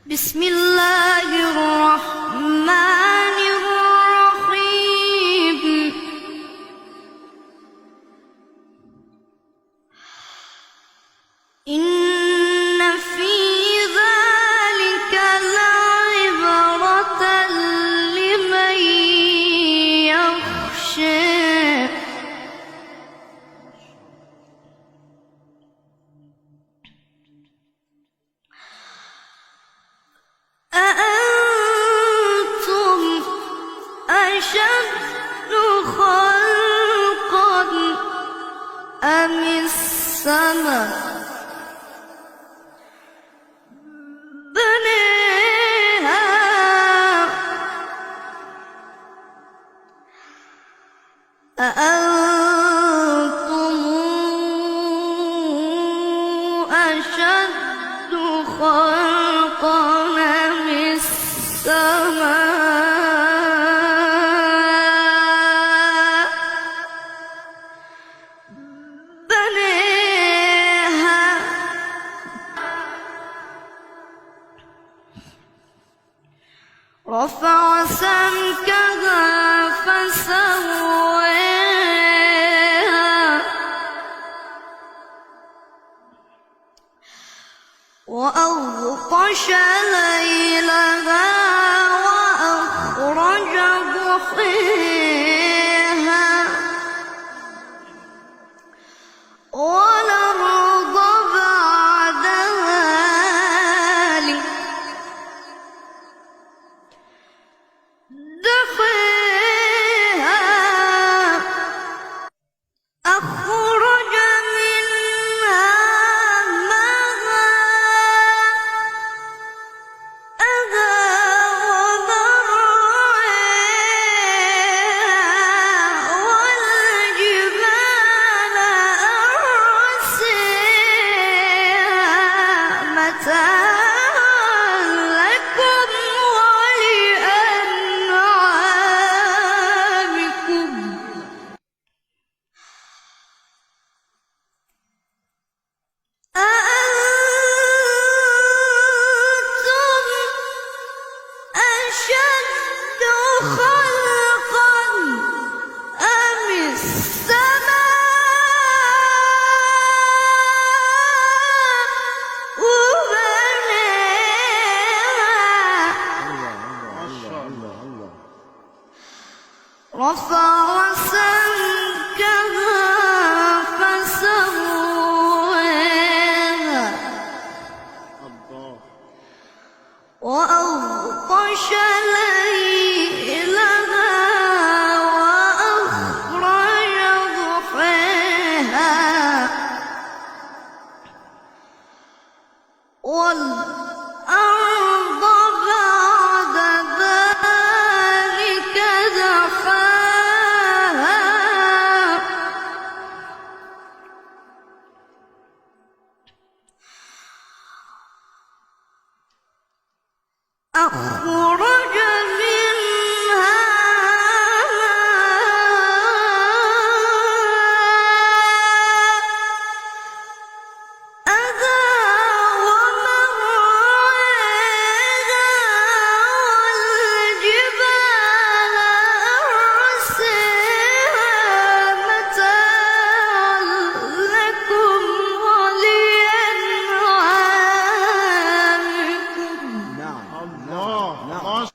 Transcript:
بسم الله الرحمن الرحيم. إن في ذلك لعبرة لمن يخشى. أأنتم أشد خلقا أم السماء بنيها أأنتم أشد خلقا أم السماء بنيها رفع سمكها فسويها وأغطش ليلها وأخرج ضحيها والأرض بعد ذلك دحيها أخرج منها ماءها ومرعاها والجبال أرسيها متاعا لكم ولأنعامكم. أأنتم أشد خلقا أم السماء بنيها رفع سمكها فسويها وأغطش ليلها وأخرج ضحيها والأرض بعد ذلك دحاها أخرج منها ماءها ومرعاها والجبال أرسيها متاعا لكم ولأنعامكم. الله.